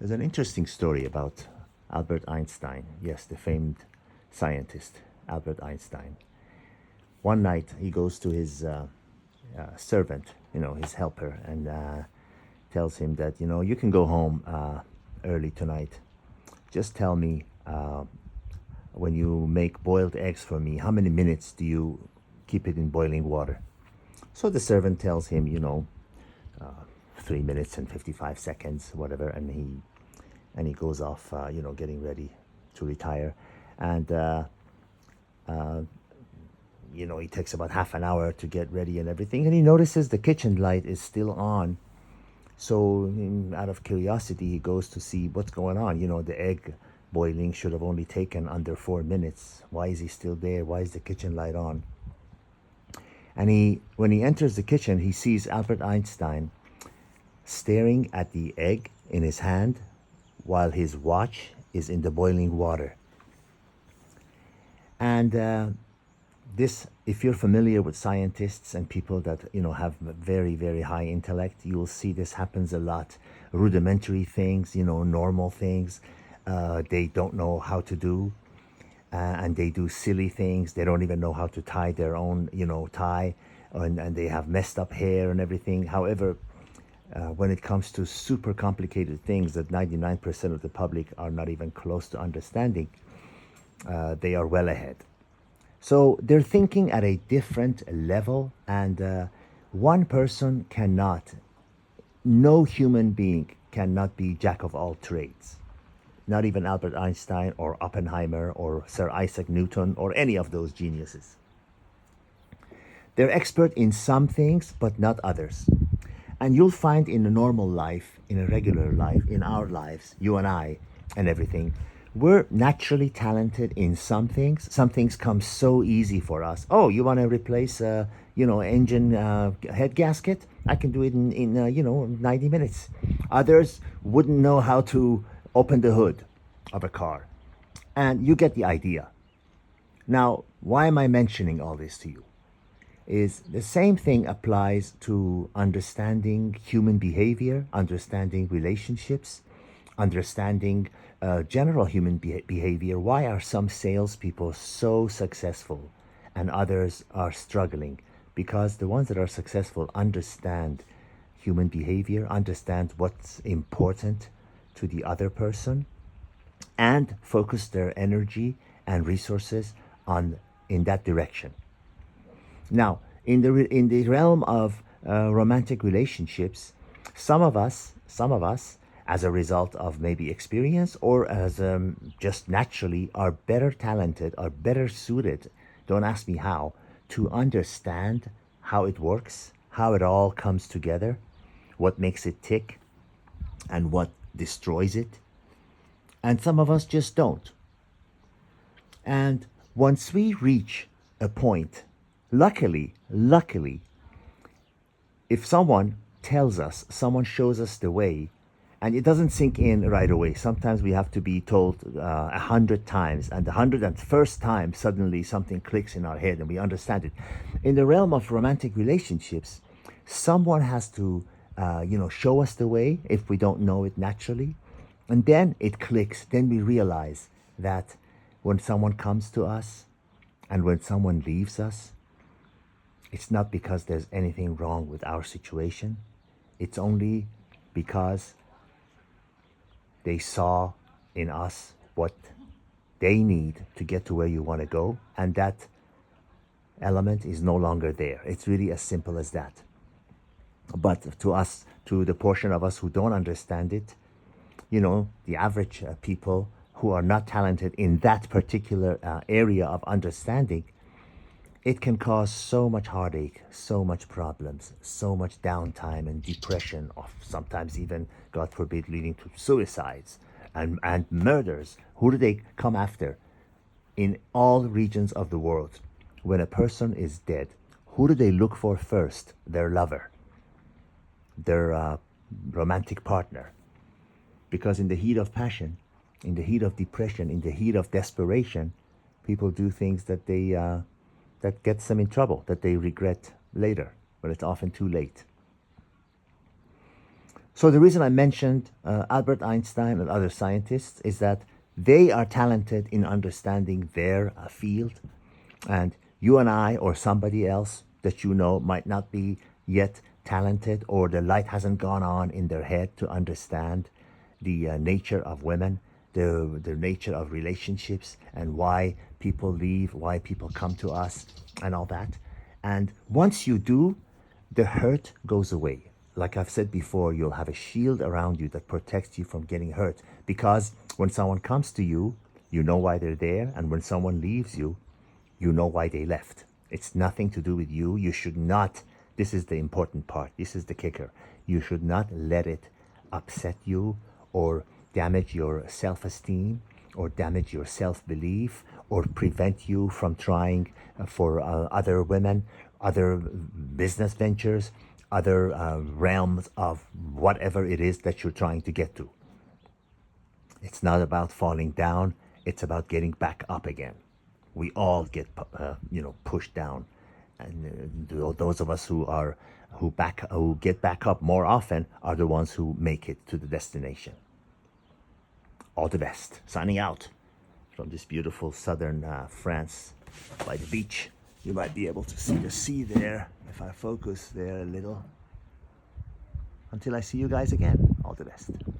There's an interesting story about Albert Einstein. Yes, the famed scientist, Albert Einstein. One night he goes to his servant, his helper, and tells him that, you can go home early tonight. Just tell me when you make boiled eggs for me, how many minutes do you keep it in boiling water? So the servant tells him, 3 minutes and 55 seconds, whatever, and he goes off, getting ready to retire, and he takes about half an hour to get ready and everything, and he notices the kitchen light is still on. So, out of curiosity, he goes to see what's going on. The egg boiling should have only taken under 4 minutes. Why is he still there? Why is the kitchen light on? And when he enters the kitchen, he sees Albert Einstein staring at the egg in his hand while his watch is in the boiling water. And this, if you're familiar with scientists and people that have very, very high intellect, you'll see this happens a lot. Rudimentary things, normal things, they don't know how to do, and they do silly things. They don't even know how to tie their own, tie, and they have messed up hair and everything. However, when it comes to super complicated things that 99% of the public are not even close to understanding, they are well ahead. So they're thinking at a different level, and one person cannot, no human being cannot be jack of all trades. Not even Albert Einstein or Oppenheimer or Sir Isaac Newton or any of those geniuses. They're expert in some things, but not others. And you'll find in a normal life, in a regular life, in our lives, you and I and everything, we're naturally talented in some things. Some things come so easy for us. Oh, you want to replace engine head gasket? I can do it in 90 minutes. Others wouldn't know how to open the hood of a car. And you get the idea. Now, why am I mentioning all this to you? Is the same thing applies to understanding human behavior, understanding relationships, understanding general human behavior. Why are some salespeople so successful and others are struggling? Because the ones that are successful understand human behavior, understand what's important to the other person, and focus their energy and resources in that direction. Now, in the realm of romantic relationships, some of us, as a result of maybe experience or as just naturally, are better talented, are better suited. Don't ask me how, to understand how it works, how it all comes together, what makes it tick, and what destroys it. And some of us just don't. And once we reach a point, luckily, if someone tells us, someone shows us the way, and it doesn't sink in right away. Sometimes we have to be told 100 times, and the 101st time, suddenly something clicks in our head and we understand it. In the realm of romantic relationships, someone has to, show us the way if we don't know it naturally, and then it clicks. Then we realize that when someone comes to us and when someone leaves us, it's not because there's anything wrong with our situation. It's only because they saw in us what they need to get to where you want to go, and that element is no longer there. It's really as simple as that. But to us, to the portion of us who don't understand it, the average people who are not talented in that particular area of understanding, it can cause so much heartache, so much problems, so much downtime and depression, or sometimes even, God forbid, leading to suicides and murders. Who do they come after? In all regions of the world, when a person is dead, who do they look for first? Their lover, their romantic partner. Because in the heat of passion, in the heat of depression, in the heat of desperation, people do things that that gets them in trouble, that they regret later, but it's often too late. So the reason I mentioned Albert Einstein and other scientists is that they are talented in understanding their field, and you and I or somebody else that you know might not be yet talented, or the light hasn't gone on in their head to understand the nature of women, the nature of relationships, and why people leave, why people come to us, and all that. And once you do, the hurt goes away. Like I've said before, you'll have a shield around you that protects you from getting hurt. Because when someone comes to you, you know why they're there. And when someone leaves you, you know why they left. It's nothing to do with you. You should not, this is the important part, this is the kicker. You should not let it upset you or damage your self esteem or damage your self belief or prevent you from trying for other women, other business ventures, other realms of whatever it is that you're trying to get to. It's not about falling down, it's about getting back up again. We all get pushed down, and those of us who get back up more often are the ones who make it to the destination. All the best. Signing out from this beautiful southern France by the beach. You might be able to see the sea there if I focus there a little. Until I see you guys again, all the best.